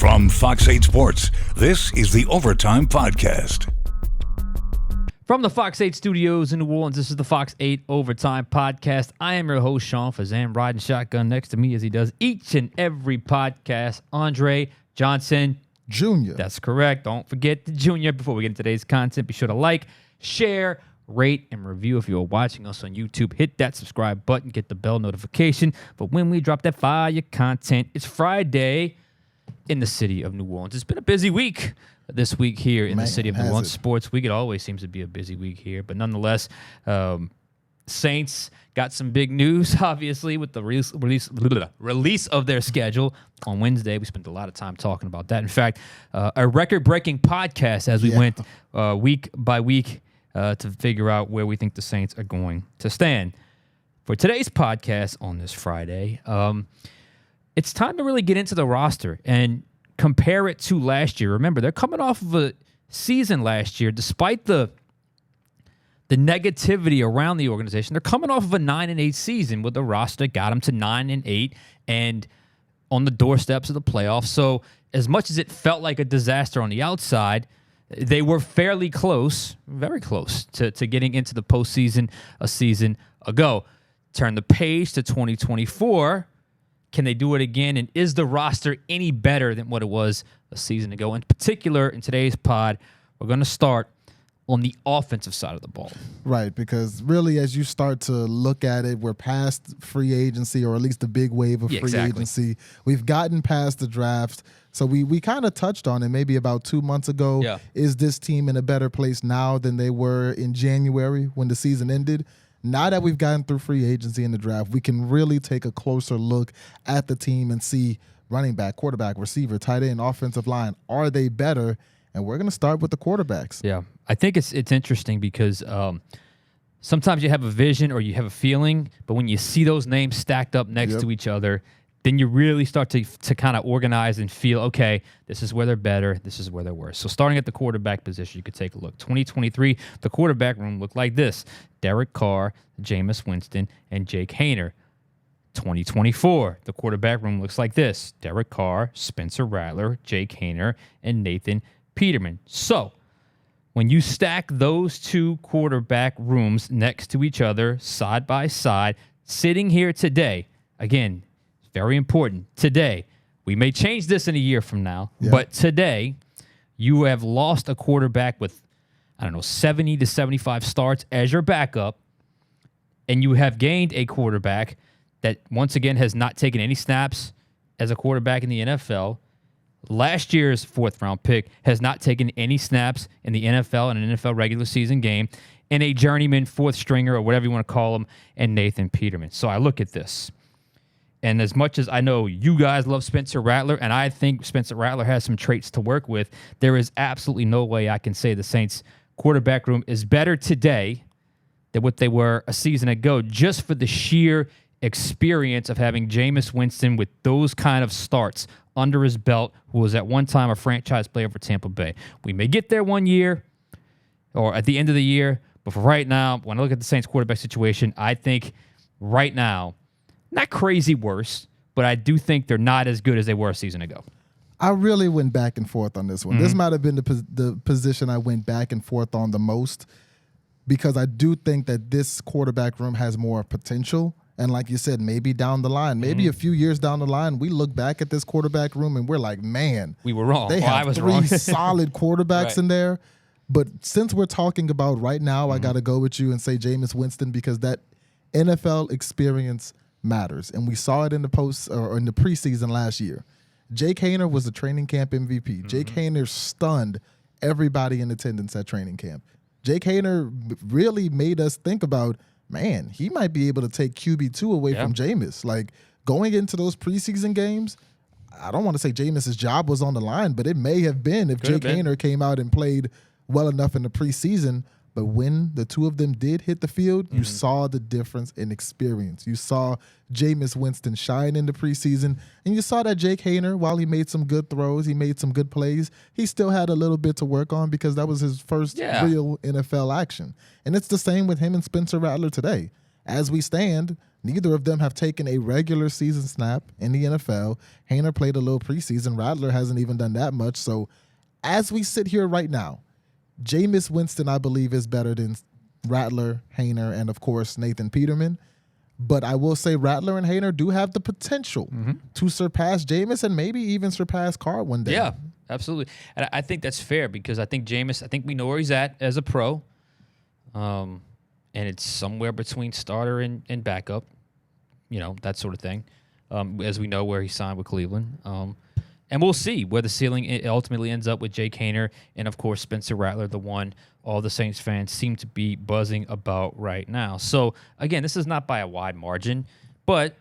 From Fox 8 Sports, this is the Overtime Podcast. From the Fox 8 studios in New Orleans, this is the Fox 8 Overtime Podcast. I am your host, Sean Fazende, riding shotgun next to me as he does each and every podcast, Andre Johnson Jr. That's correct. Don't forget the Junior. Before we get into today's content, be sure to like, share, rate, and review. If you are watching us on YouTube, hit that subscribe button, get the bell notification for when we drop that fire content. It's Friday in the city of New Orleans. It's been a busy week this week here in the city of New Orleans. Sports week, it always seems to be a busy week here, but nonetheless, Saints got some big news, obviously, with the release of their schedule on Wednesday. We spent a lot of time talking about that. In fact, a record-breaking podcast as we went week by week to figure out where we think the Saints are going to stand. For today's podcast on this Friday, it's time to really get into the roster and compare it to last year. Remember, they're coming off of a season last year, despite the negativity around the organization. They're coming off of a 9-8 season with the roster that got them to 9-8 and on the doorsteps of the playoffs. So as much as it felt like a disaster on the outside, they were fairly close, very close to getting into the postseason a season ago. Turn the page to 2024. Can they do it again? And is the roster any better than what it was a season ago? In particular, in today's pod, we're going to start on the offensive side of the ball. Right, because really as you start to look at it, we're past free agency, or at least the big wave of free agency. We've gotten past the draft. So we kind of touched on it maybe about 2 months ago. Yeah. Is this team in a better place now than they were in January when the season ended? Now that we've gotten through free agency and the draft, we can really take a closer look at the team and see running back, quarterback, receiver, tight end, offensive line. Are they better? And we're going to start with the quarterbacks. Yeah, I think it's interesting because sometimes you have a vision or you have a feeling, but when you see those names stacked up next to each other, then you really start to kind of organize and feel, okay, this is where they're better, this is where they're worse. So starting at the quarterback position, you could take a look. 2023, the quarterback room looked like this: Derek Carr, Jameis Winston, and Jake Haener. 2024, the quarterback room looks like this: Derek Carr, Spencer Rattler, Jake Haener, and Nathan Peterman. So when you stack those two quarterback rooms next to each other, side by side, sitting here today, again, very important, today, we may change this in a year from now, but today you have lost a quarterback with, 70 to 75 starts as your backup, and you have gained a quarterback that, once again, has not taken any snaps as a quarterback in the NFL. Last year's fourth-round pick has not taken any snaps in the NFL in an NFL regular season game, and a journeyman fourth stringer, or whatever you want to call him, and Nathan Peterman. So I look at this, and as much as I know you guys love Spencer Rattler, and I think Spencer Rattler has some traits to work with, there is absolutely no way I can say the Saints' quarterback room is better today than what they were a season ago, just for the sheer experience of having Jameis Winston with those kind of starts under his belt, who was at one time a franchise player for Tampa Bay. We may get there one year or at the end of the year, but for right now, when I look at the Saints quarterback situation, I think right now, not crazy worse, but I do think they're not as good as they were a season ago. I really went back and forth on this one. This might have been the position I went back and forth on the most, because I do think that this quarterback room has more potential. And like you said, maybe down the line, maybe a few years down the line, we look back at this quarterback room and we're like, man, we were wrong. They have three solid quarterbacks in there. But since we're talking about right now, I got to go with you and say Jameis Winston, because that NFL experience matters. And we saw it in the in the preseason last year. Jake Haener was the training camp MVP. Jake Haener stunned everybody in attendance at training camp. Jake Haener really made us think about, man, he might be able to take QB2 away from Jameis. Like, going into those preseason games, I don't want to say Jameis' job was on the line, but it may have been if Jake Haener came out and played well enough in the preseason. But when the two of them did hit the field, you saw the difference in experience. You saw Jameis Winston shine in the preseason, and you saw that Jake Haener, while he made some good throws, he made some good plays, he still had a little bit to work on, because that was his first real NFL action. And it's the same with him and Spencer Rattler today. As we stand, Neither of them have taken a regular season snap in the NFL. Haener played a little preseason. Rattler hasn't even done that much. So as we sit here right now, Jameis Winston, I believe, is better than Rattler, Haener, and, of course, Nathan Peterman. But I will say Rattler and Haener do have the potential to surpass Jameis and maybe even surpass Carr one day. Yeah, absolutely. And I think that's fair because I think Jameis, I think we know where he's at as a pro. And it's somewhere between starter and backup, that sort of thing, as we know where he signed with Cleveland. And we'll see where the ceiling ultimately ends up with Jake Haener and, of course, Spencer Rattler, the one all the Saints fans seem to be buzzing about right now. So, again, this is not by a wide margin, but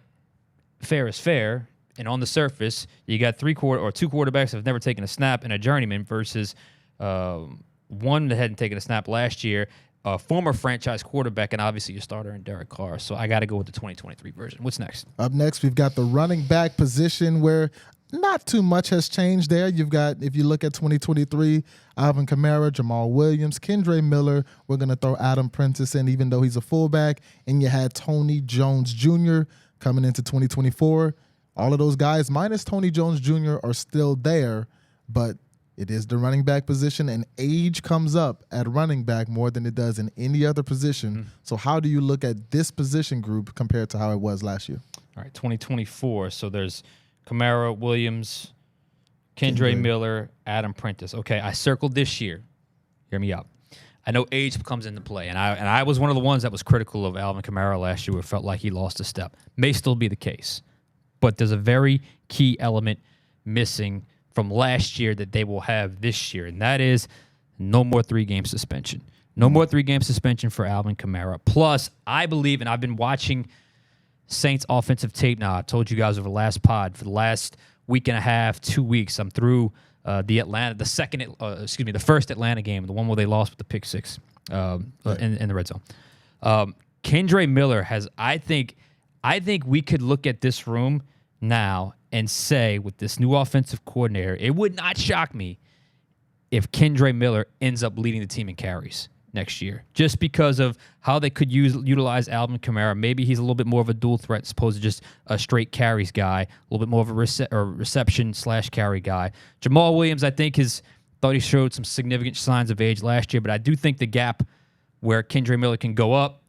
fair is fair. And on the surface, you got two quarterbacks that have never taken a snap and a journeyman versus one that hadn't taken a snap last year, a former franchise quarterback, and obviously your starter in Derek Carr. So I got to go with the 2023 version. What's next? Up next, we've got the running back position where not too much has changed there. You've got, if you look at 2023, Alvin Kamara, Jamal Williams, Kendre Miller. We're going to throw Adam Prentice in, even though he's a fullback. And you had Tony Jones Jr. coming into 2024. All of those guys, minus Tony Jones Jr., are still there, but it is the running back position, and age comes up at running back more than it does in any other position. So how do you look at this position group compared to how it was last year? All right, 2024. So there's Kamara, Williams, Kendre Miller, Adam Prentice. Okay, I circled this year. Hear me out. I know age comes into play, and I was one of the ones that was critical of Alvin Kamara last year where it felt like he lost a step. May still be the case, but there's a very key element missing from last year that they will have this year, and that is no more 3-game suspension. No more 3-game suspension for Alvin Kamara. Plus, I believe, and I've been watching Saints offensive tape now. I told you guys over the last pod for the last week and a half, 2 weeks. I'm through the first Atlanta game, the one where they lost with the pick six in the red zone. Kendre Miller has, I think we could look at this room now and say, with this new offensive coordinator, it would not shock me if Kendre Miller ends up leading the team in carries next year, just because of how they could utilize Alvin Kamara. Maybe he's a little bit more of a dual threat as opposed to just a straight carries guy, a little bit more of a reception/carry guy. Jamal Williams, I think, thought he showed some significant signs of age last year, but I do think the gap where Kendre Miller can go up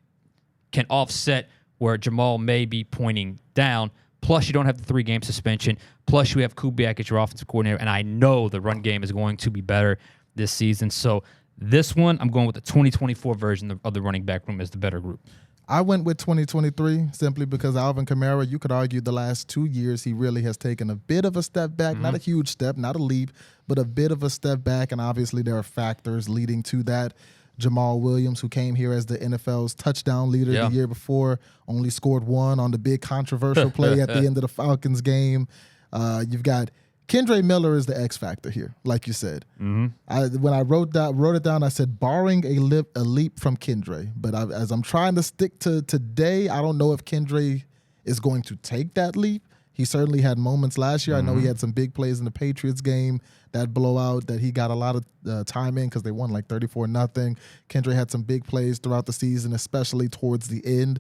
can offset where Jamal may be pointing down. Plus, you don't have the 3-game suspension. Plus, you have Kubiak as your offensive coordinator, and I know the run game is going to be better this season. So this one, I'm going with the 2024 version of the running back room as the better group. I went with 2023 simply because Alvin Kamara, you could argue the last 2 years, he really has taken a bit of a step back, not a huge step, not a leap, but a bit of a step back, and obviously there are factors leading to that. Jamal Williams, who came here as the NFL's touchdown leader the year before, only scored 1 on the big controversial play at the end of the Falcons game. You've got Kendre Miller is the X factor here, like you said. When I wrote it down, I said barring a leap from Kendre. But as I'm trying to stick to today, I don't know if Kendre is going to take that leap. He certainly had moments last year. I know he had some big plays in the Patriots game, that blowout that he got a lot of time in because they won like 34-0. Kendre had some big plays throughout the season, especially towards the end.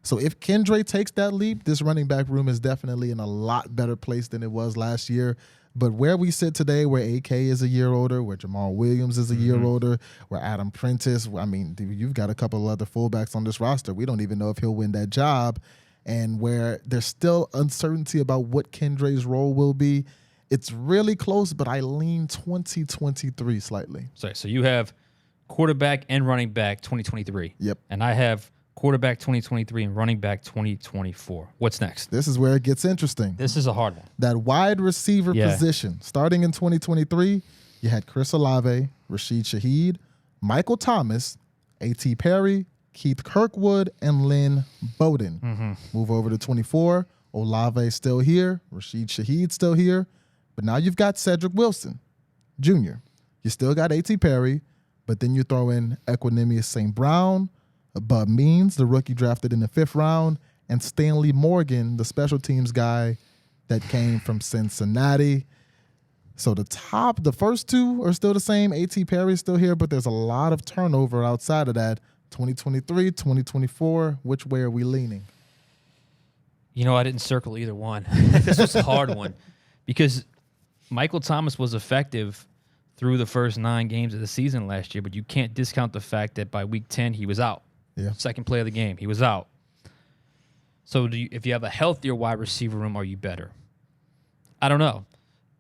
So if Kendre takes that leap, this running back room is definitely in a lot better place than it was last year. But where we sit today, where AK is a year older, where Jamal Williams is a year older, where Adam Prentice, I mean, you've got a couple of other fullbacks on this roster. We don't even know if he'll win that job. And where there's still uncertainty about what Kendre's role will be, it's really close, but I lean 2023 slightly. So you have quarterback and running back 2023. Yep. And I have quarterback 2023 and running back 2024. What's next? This is where it gets interesting. This is a hard one. That wide receiver position, starting in 2023, you had Chris Olave, Rashid Shaheed, Michael Thomas, A.T. Perry, Keith Kirkwood, and Lynn Bowden. Move over to 24. Olave still here. Rashid Shaheed still here. But now you've got Cedric Wilson Jr. You still got A.T. Perry, but then you throw in Equanimous St. Brown, Bub Means, the rookie drafted in the 5th round, and Stanley Morgan, the special teams guy that came from Cincinnati. So the first two are still the same. A.T. Perry is still here, but there's a lot of turnover outside of that. 2023, 2024, which way are we leaning? You know, I didn't circle either one. This was a hard one because Michael Thomas was effective through the first 9 games of the season last year, but you can't discount the fact that by week 10 he was out. Yeah. Second play of the game, he was out. So if you have a healthier wide receiver room, are you better? I don't know.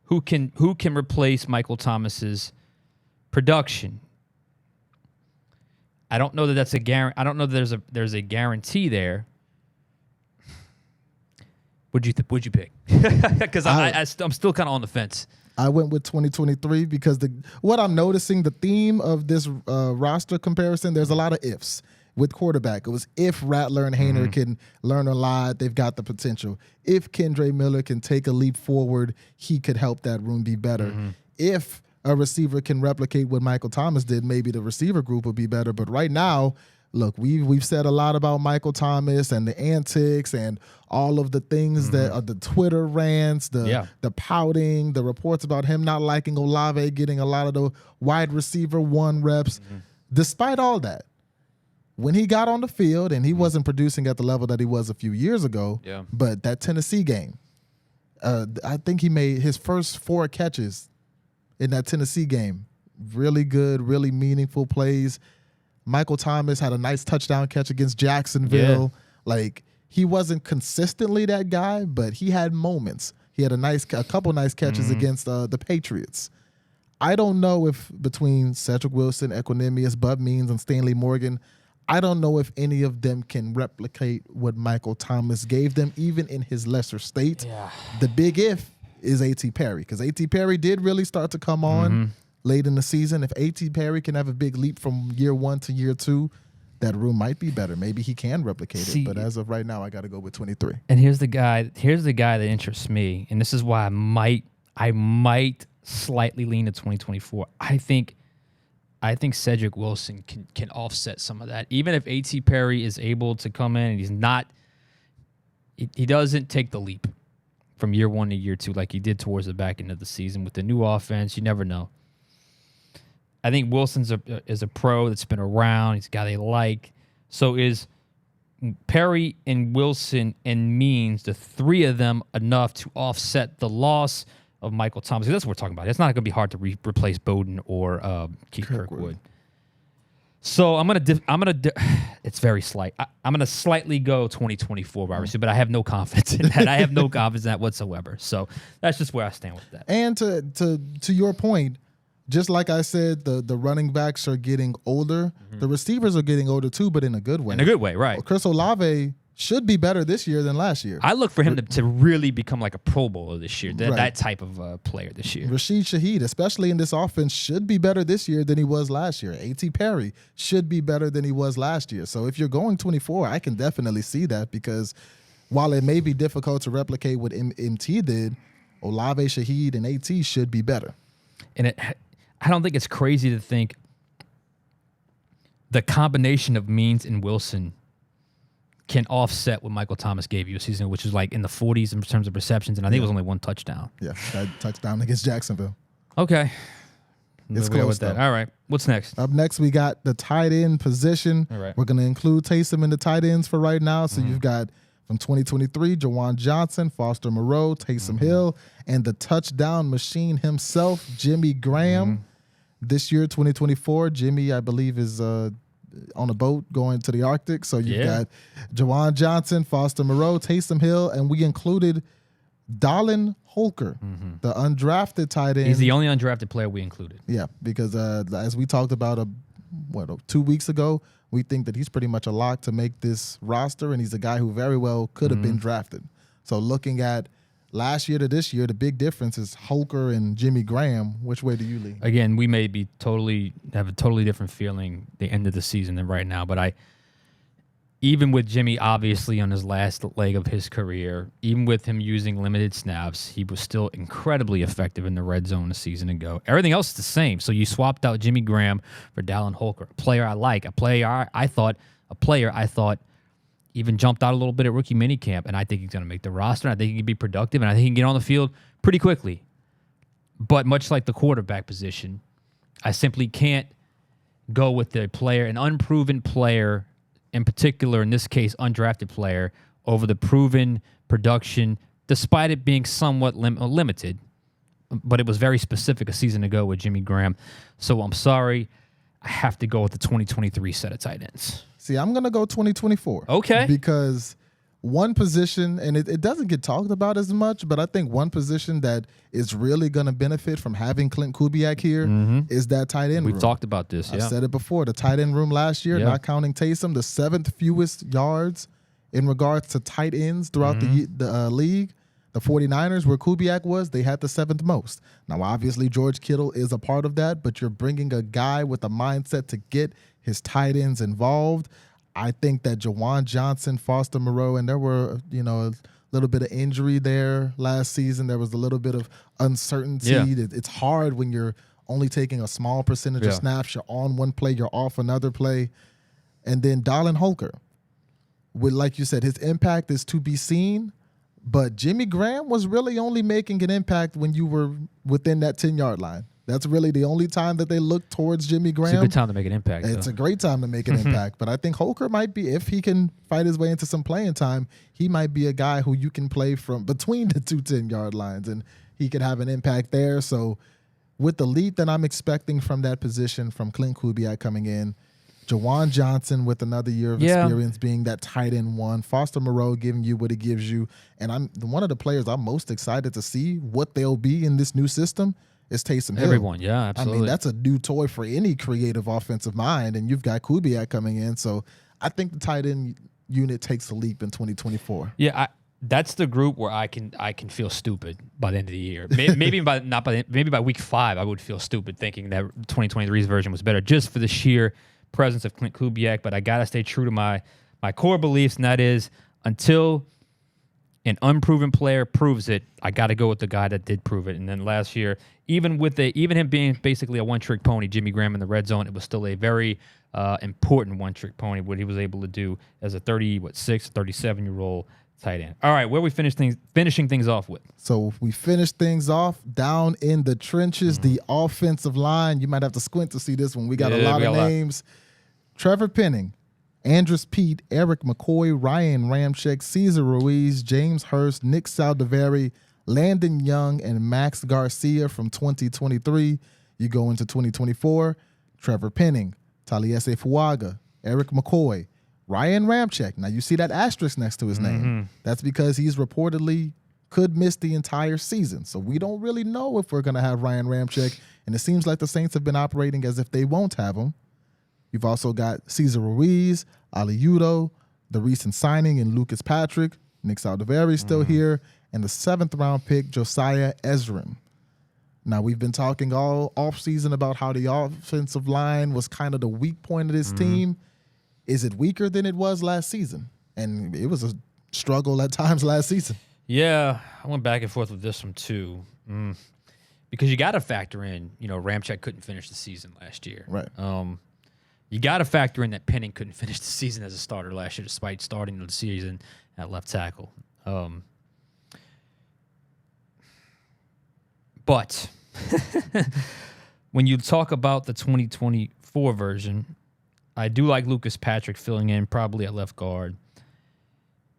Who can replace Michael Thomas's production? I don't know that that's a guarantee. I don't know that there's a guarantee there. Would you pick? Because I'm still kind of on the fence. I went with 2023 because what I'm noticing, the theme of this roster comparison, there's a lot of ifs with quarterback. It was if Rattler and Haener can learn a lot, they've got the potential. If Kendre Miller can take a leap forward, he could help that room be better. If a receiver can replicate what Michael Thomas did, maybe the receiver group will be better. But right now, look, we've said a lot about Michael Thomas and the antics and all of the things that are the Twitter rants, the pouting, the reports about him not liking Olave getting a lot of the wide receiver 1 reps. Despite all that, when he got on the field, and he wasn't producing at the level that he was a few years ago, but that Tennessee game, I think he made his first 4 catches in that Tennessee game. Really good, really meaningful plays. Michael Thomas had a nice touchdown catch against Jacksonville. Like, he wasn't consistently that guy, but he had moments. He had a couple nice catches against the Patriots. I don't know if between Cedric Wilson, Equanimous, Bud Means, and Stanley Morgan, I don't know if any of them can replicate what Michael Thomas gave them, even in his lesser state. The big if is A.T. Perry, because A.T. Perry did really start to come on late in the season. If A.T. Perry can have a big leap from year 1 to year 2, that room might be better. Maybe he can replicate it. But as of right now, I got to go with 23. And here's the guy that interests me, and this is why I might slightly lean to 2024. I think Cedric Wilson can offset some of that. Even if A.T. Perry is able to come in and he's not, he doesn't take the leap from year 1 to year 2 like he did towards the back end of the season with the new offense. You never know. I think Wilson's is a pro that's been around. He's a guy they like. So is Perry and Wilson and Means, the 3 of them, enough to offset the loss of Michael Thomas? That's what we're talking about. It's not going to be hard to replace Bowden or Keith Kirkwood. So I'm gonna. It's very slight. I'm gonna slightly go 2024 wide receiver, but I have no confidence in that. I have no confidence in that whatsoever. So that's just where I stand with that. And to your point, just like I said, the running backs are getting older. The receivers are getting older too, but in a good way. In a good way, right? Chris Olave should be better this year than last year. I look for him to really become like a Pro Bowler this year, that type of player this year. Rashid Shaheed, especially in this offense, should be better this year than he was last year. A.T. Perry should be better than he was last year. So if you're going 24, I can definitely see that, because while it may be difficult to replicate what MT did, Olave, Shaheed, and A.T. should be better. And I don't think it's crazy to think the combination of Means and Wilson can offset what Michael Thomas gave you a season, which is like in the 40s in terms of receptions, and I think it was only 1 touchdown. Yeah, that touchdown against Jacksonville. Okay. It's close, though. All right. What's next? Up next, we got the tight end position. All right. We're going to include Taysom in the tight ends for right now. So you've got from 2023, Jawan Johnson, Foster Moreau, Taysom Hill, and the touchdown machine himself, Jimmy Graham. This year, 2024, Jimmy, I believe, is on a boat going to the Arctic. So you've got Jawan Johnson, Foster Moreau, Taysom Hill, and we included Dallin Holker, the undrafted tight end. He's the only undrafted player we included. Yeah, because as we talked about 2 weeks ago, we think that he's pretty much a lock to make this roster, and he's a guy who very well could have been drafted. So looking at last year to this year, the big difference is Holker and Jimmy Graham. Which way do you lean? Again, we may have a totally different feeling the end of the season than right now, but even with Jimmy obviously on his last leg of his career, even with him using limited snaps, he was still incredibly effective in the red zone a season ago. Everything else is the same. So you swapped out Jimmy Graham for Dallin Holker, a player I like, a player I thought even jumped out a little bit at rookie minicamp, and I think he's going to make the roster. I think he can be productive, and I think he can get on the field pretty quickly. But much like the quarterback position, I simply can't go with an unproven player, in particular, in this case, undrafted player, over the proven production, despite it being somewhat limited. But it was very specific a season ago with Jimmy Graham. So I'm sorry. I have to go with the 2023 set of tight ends. See, I'm going to go 2024. Okay. Because one position, and it doesn't get talked about as much, but I think one position that is really going to benefit from having Clint Kubiak here is that tight end room. We've talked about this, I've said it before. The tight end room last year, not counting Taysom, the 7th fewest yards in regards to tight ends throughout the league. The 49ers, where Kubiak was, they had the 7th most. Now, obviously, George Kittle is a part of that, but you're bringing a guy with a mindset to get his tight ends involved. I think that Jawan Johnson, Foster Moreau, and there were, a little bit of injury there last season. There was a little bit of uncertainty. Yeah. It's hard when you're only taking a small percentage of snaps. You're on one play, you're off another play. And then Dallin Holker, like you said, his impact is to be seen. But Jimmy Graham was really only making an impact when you were within that 10-yard line. That's really the only time that they looked towards Jimmy Graham. It's a good time to make an impact. It's a great time to make an impact. But I think Holker might be, if he can fight his way into some playing time, he might be a guy who you can play from between the two 10-yard lines, and he could have an impact there. So with the lead that I'm expecting from that position, from Clint Kubiak coming in, Jawan Johnson with another year of experience being that tight end one, Foster Moreau giving you what it gives you, and I'm one of the players I'm most excited to see what they'll be in this new system is Taysom Hill. Everyone, yeah, absolutely. I mean, that's a new toy for any creative offensive mind, and you've got Kubiak coming in, so I think the tight end unit takes a leap in 2024. Yeah, that's the group where I can feel stupid by the end of the year. Maybe by week 5 I would feel stupid thinking that 2023's version was better just for the sheer presence of Clint Kubiak, but I gotta stay true to my core beliefs, and that is until an unproven player proves it, I gotta go with the guy that did prove it. And then last year, even him being basically a one-trick pony, Jimmy Graham in the red zone, it was still a very important one-trick pony, what he was able to do as a 37-year-old tight end. All right, where we finishing things off with? So we finish things off down in the trenches, the offensive line. You might have to squint to see this one. We got a lot of names. Trevor Penning, Andrus Peat, Eric McCoy, Ryan Ramczyk, Cesar Ruiz, James Hurst, Nick Saldiveri, Landon Young, and Max Garcia from 2023. You go into 2024, Trevor Penning, Taliese Fuaga, Eric McCoy, Ryan Ramczyk. Now, you see that asterisk next to his name. That's because he's reportedly could miss the entire season. So we don't really know if we're going to have Ryan Ramczyk, and it seems like the Saints have been operating as if they won't have him. You've also got Cesar Ruiz, Ali Udo, the recent signing in Lucas Patrick, Nick Saldiveri still here, and the 7th-round pick, Josiah Ezrin. Now, we've been talking all offseason about how the offensive line was kind of the weak point of this team. Is it weaker than it was last season? And it was a struggle at times last season. Yeah, I went back and forth with this one too. Because you got to factor in, Ramczyk couldn't finish the season last year. Right. You got to factor in that Penning couldn't finish the season as a starter last year, despite starting the season at left tackle. But when you talk about the 2024 version, I do like Lucas Patrick filling in probably at left guard.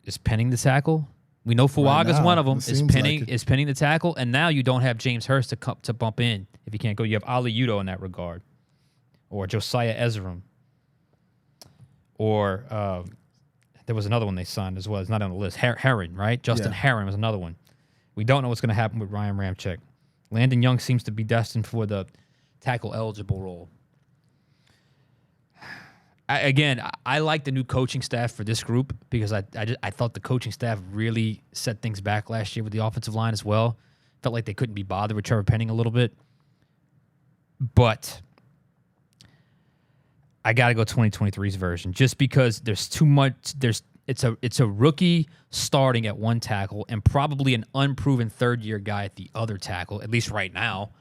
Is Penning the tackle? We know Fuaga's one of them. Is Penning the tackle? And now you don't have James Hurst to bump in if you can't go. You have Ali Udo in that regard. Or Josiah Ezrin. Or there was another one they signed as well. It's not on the list. Herron, right? Justin Herron was another one. We don't know what's going to happen with Ryan Ramczyk. Landon Young seems to be destined for the tackle-eligible role. I like the new coaching staff for this group because I thought the coaching staff really set things back last year with the offensive line as well. Felt like they couldn't be bothered with Trevor Penning a little bit. But I got to go 2023's version just because there's too much. It's a rookie starting at one tackle and probably an unproven third-year guy at the other tackle, at least right now.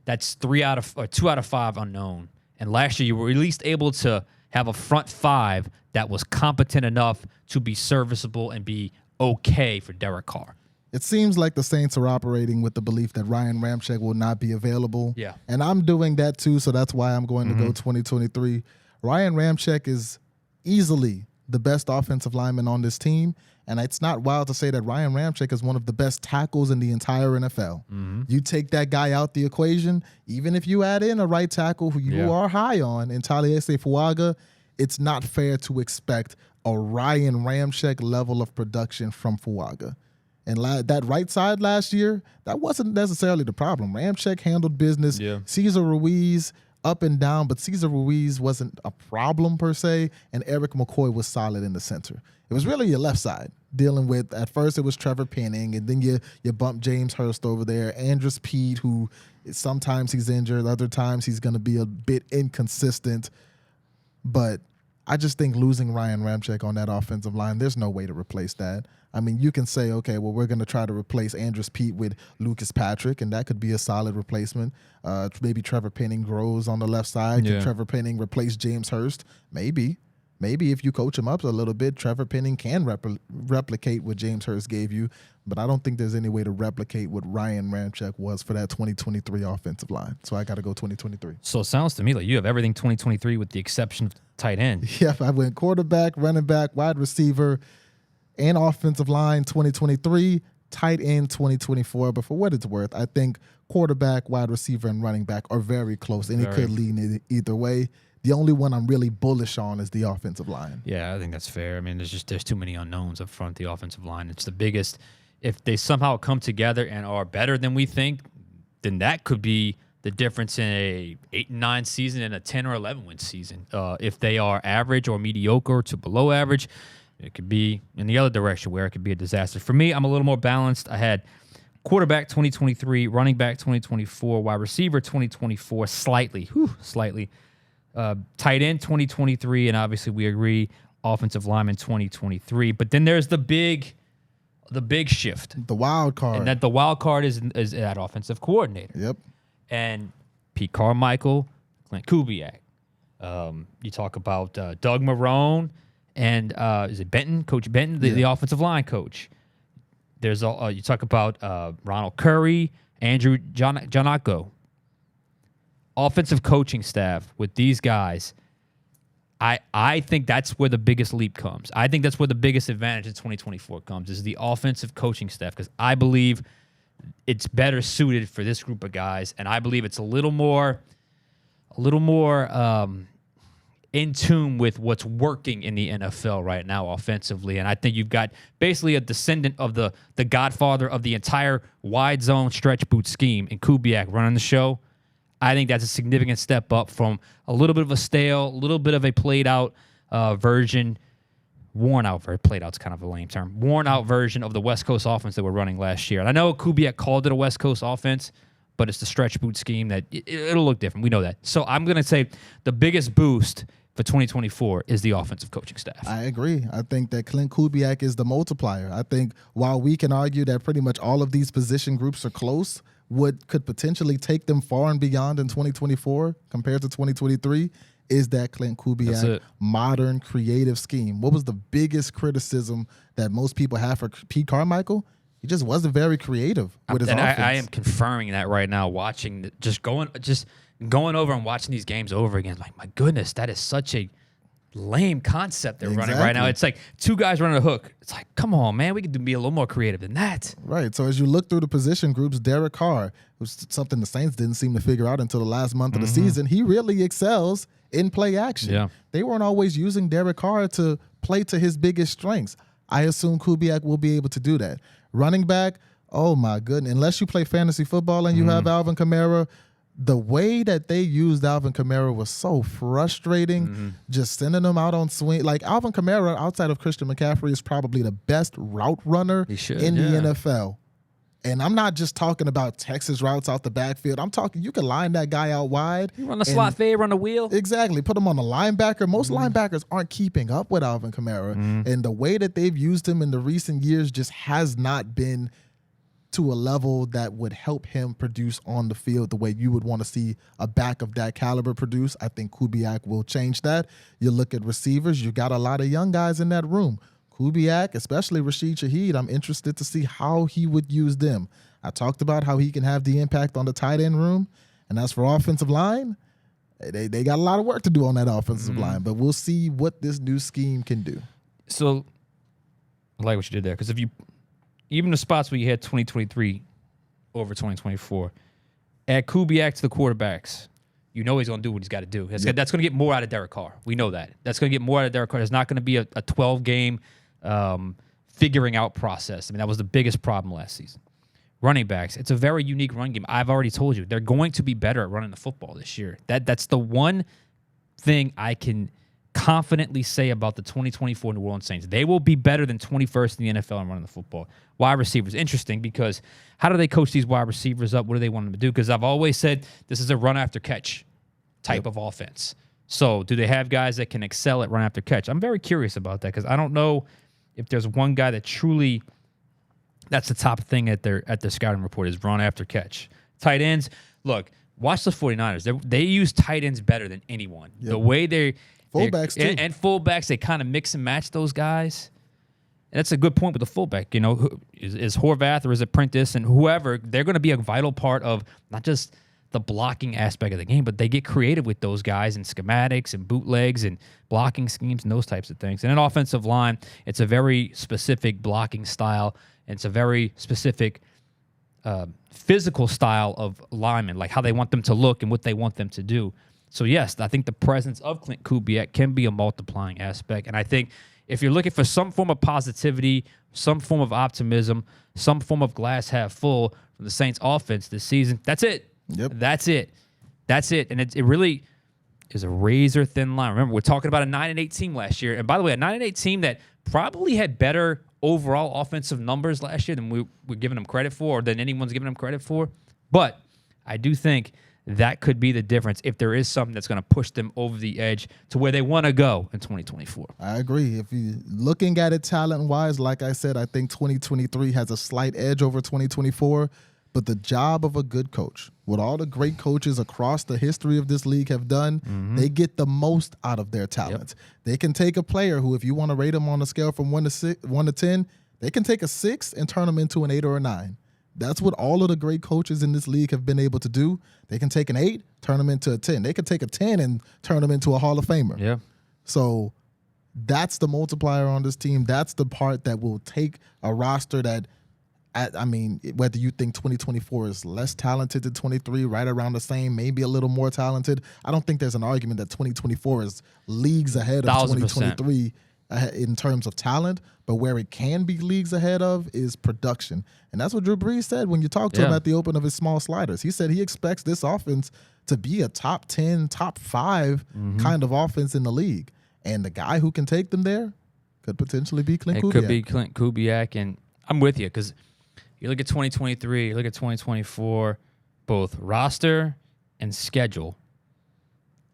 That's 2 out of 5 unknown. And last year you were at least able to have a front 5 that was competent enough to be serviceable and be okay for Derek Carr. It seems like the Saints are operating with the belief that Ryan Ramczyk will not be available. Yeah. And I'm doing that too, so that's why I'm going to go 2023. Ryan Ramczyk is easily the best offensive lineman on this team, And it's not wild to say that Ryan Ramczyk is one of the best tackles in the entire NFL. You take that guy out the equation, even if you add in a right tackle who you are high on in Taliese Fuaga, it's not fair to expect a Ryan Ramczyk level of production from Fuaga. And that right side last year, that wasn't necessarily the problem. Ramczyk handled business. Yeah. Cesar Ruiz up and down, but Cesar Ruiz wasn't a problem per se, and Eric McCoy was solid in the center. It was really your left side dealing with, at first it was Trevor Penning, and then you bump James Hurst over there, Andrus Peat, who sometimes he's injured, other times he's going to be a bit inconsistent. But I just think losing Ryan Ramczyk on that offensive line, there's no way to replace that. I mean, you can say, okay, well, we're going to try to replace Andrus Peat with Lucas Patrick, and that could be a solid replacement. Maybe Trevor Penning grows on the left side. Can Trevor Penning replace James Hurst? Maybe. Maybe if you coach him up a little bit, Trevor Penning can replicate what James Hurst gave you, but I don't think there's any way to replicate what Ryan Ramczyk was for that 2023 offensive line. So I got to go 2023. So it sounds to me like you have everything 2023 with the exception of tight end. Yeah, I went quarterback, running back, wide receiver, and offensive line 2023, tight end 2024. But for what it's worth, I think quarterback, wide receiver, and running back are very close, and it could lean either way. The only one I'm really bullish on is the offensive line. Yeah, I think that's fair. I mean, there's too many unknowns up front, the offensive line. It's the biggest. If they somehow come together and are better than we think, then that could be the difference in a 8-9 season and a 10 or 11 win season. If they are average or mediocre to below average, it could be in the other direction where it could be a disaster. For me, I'm a little more balanced. I had quarterback 2023, running back 2024, wide receiver 2024, slightly. Tight end 2023, and obviously we agree offensive lineman 2023. But then there's the big shift. The wild card. And that the wild card is that offensive coordinator. Yep. And Pete Carmichael, Clint Kubiak. You talk about Doug Marrone and is it Benton? Coach Benton, the offensive line coach. There's you talk about Ronald Curry, Andrew Giannacco. Offensive coaching staff with these guys, I think that's where the biggest leap comes. I think that's where the biggest advantage in 2024 comes, is the offensive coaching staff, because I believe it's better suited for this group of guys, and I believe it's a little more in tune with what's working in the NFL right now offensively. And I think you've got basically a descendant of the godfather of the entire wide zone stretch boot scheme in Kubiak running the show. I think that's a significant step up from a little bit of a stale, a little bit of a played-out version, worn-out, played-out's kind of a lame term, worn-out version of the West Coast offense that we're running last year. And I know Kubiak called it a West Coast offense, but it's the stretch boot scheme that it'll look different. We know that. So I'm going to say the biggest boost for 2024 is the offensive coaching staff. I agree. I think that Clint Kubiak is the multiplier. I think while we can argue that pretty much all of these position groups are close, what could potentially take them far and beyond in 2024 compared to 2023 is that Clint Kubiak modern creative scheme. What was the biggest criticism that most people have for Pete Carmichael? He just wasn't very creative with his offense. I am confirming that right now, watching, just going over and watching these games over again. Like, my goodness, that is such a lame concept they're running right now. It's like two guys running a hook. It's like, come on, man, we could be a little more creative than that. Right. So as you look through the position groups, Derek Carr, was something the Saints didn't seem to figure out until the last month of the season. He really excels in play action. Yeah. They weren't always using Derek Carr to play to his biggest strengths. I assume Kubiak will be able to do that. Running back, oh my goodness, unless you play fantasy football and you have Alvin Kamara, the way that they used Alvin Kamara was so frustrating, just sending him out on swing. Like, Alvin Kamara, outside of Christian McCaffrey, is probably the best route runner in the NFL. And I'm not just talking about Texas routes out the backfield. I'm talking, you can line that guy out wide. You run the slot fade, run the wheel. Exactly. Put him on the linebacker. Most linebackers aren't keeping up with Alvin Kamara. And the way that they've used him in the recent years just has not been to a level that would help him produce on the field the way you would want to see a back of that caliber produce. I think Kubiak will change that. You look at receivers, you got a lot of young guys in that room. Kubiak, especially Rashid Shaheed, I'm interested to see how he would use them. I talked about how he can have the impact on the tight end room. And as for offensive line, they got a lot of work to do on that offensive line, but we'll see what this new scheme can do. So I like what you did there because even the spots where you had 2023 over 2024, add Kubiak to the quarterbacks. You know he's going to do what he's got to do. That's going to get more out of Derek Carr. We know that. That's going to get more out of Derek Carr. There's not going to be a 12-game figuring out process. I mean, that was the biggest problem last season. Running backs, it's a very unique run game. I've already told you, they're going to be better at running the football this year. That's the one thing I can confidently say about the 2024 New Orleans Saints. They will be better than 21st in the NFL in running the football. Wide receivers, interesting because how do they coach these wide receivers up? What do they want them to do? Because I've always said this is a run after catch type of offense. So do they have guys that can excel at run after catch? I'm very curious about that because I don't know if there's one guy that truly that's the top thing at their scouting report is run after catch. Tight ends, look, watch the 49ers. They use tight ends better than anyone. Yep. The way fullbacks too. And fullbacks, they kind of mix and match those guys. And that's a good point with the fullback. You know, is Horvath or is it Prentice and whoever, they're going to be a vital part of not just the blocking aspect of the game, but they get creative with those guys and schematics and bootlegs and blocking schemes and those types of things. And an offensive line, it's a very specific blocking style. And it's a very specific physical style of linemen, like how they want them to look and what they want them to do. So, yes, I think the presence of Clint Kubiak can be a multiplying aspect. And I think if you're looking for some form of positivity, some form of optimism, some form of glass half full from the Saints offense this season, that's it. Yep. That's it. That's it. And it really is a razor-thin line. Remember, we're talking about a 9-8 team last year. And by the way, a 9-8 team that probably had better overall offensive numbers last year than we were giving them credit for or than anyone's giving them credit for. But I do think that could be the difference if there is something that's going to push them over the edge to where they want to go in 2024. I agree. If you're looking at it talent-wise, like I said, I think 2023 has a slight edge over 2024. But the job of a good coach, what all the great coaches across the history of this league have done, they get the most out of their talent. Yep. They can take a player who, if you want to rate them on a scale from 1 to 10, they can take a 6 and turn them into an 8 or a 9. That's what all of the great coaches in this league have been able to do. They can take an 8, turn them into a 10. They can take a 10 and turn them into a Hall of Famer. Yeah. So that's the multiplier on this team. That's the part that will take a roster that, I mean, whether you think 2024 is less talented than 23, right around the same, maybe a little more talented, I don't think there's an argument that 2024 is leagues ahead of 2023 in terms of talent, but where it can be leagues ahead of is production. And that's what Drew Brees said when you talked to him at the open of his small sliders. He said he expects this offense to be a top 10, top 5 kind of offense in the league. And the guy who can take them there could potentially be Clint Kubiak. It could be Clint Kubiak, and I'm with you because you look at 2023, you look at 2024, both roster and schedule,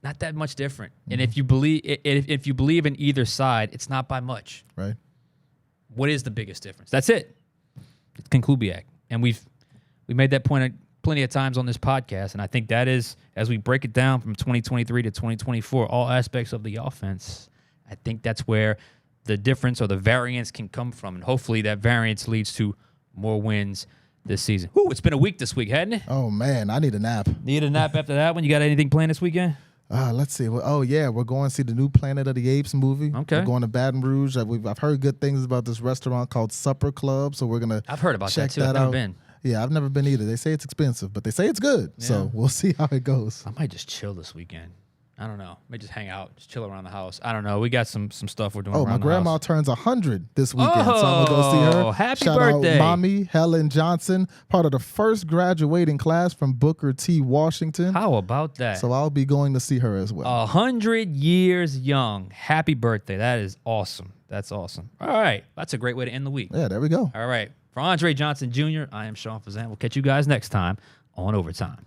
not that much different. And if you believe in either side, it's not by much. Right. What is the biggest difference? That's it. It's Clint Kubiak. And we made that point plenty of times on this podcast, and I think that is, as we break it down from 2023 to 2024, all aspects of the offense, I think that's where the difference or the variance can come from, and hopefully that variance leads to more wins this season. Ooh, it's been a week this week, hasn't it? Oh, man, I need a nap. Need a nap after that one? You got anything planned this weekend? Let's see. Oh, yeah, we're going to see the new Planet of the Apes movie. Okay. We're going to Baton Rouge. I've heard good things about this restaurant called Supper Club, so we're going to I've heard about check that, too. that I've never out. been. Yeah, I've never been either. They say it's expensive, but they say it's good. Yeah. So we'll see how it goes. I might just chill this weekend. I don't know. Maybe just hang out, just chill around the house. I don't know. We got some stuff we're doing around my the grandma house. turns 100 this weekend, so I'm going to go see her. Happy Shout birthday. out Mommy Helen Johnson, part of the first graduating class from Booker T. Washington. How about that? So I'll be going to see her as well. 100 years young. Happy birthday. That is awesome. That's awesome. All right. That's a great way to end the week. Yeah, there we go. All right. For Andre Johnson Jr., I am Sean Fazende. We'll catch you guys next time on Overtime.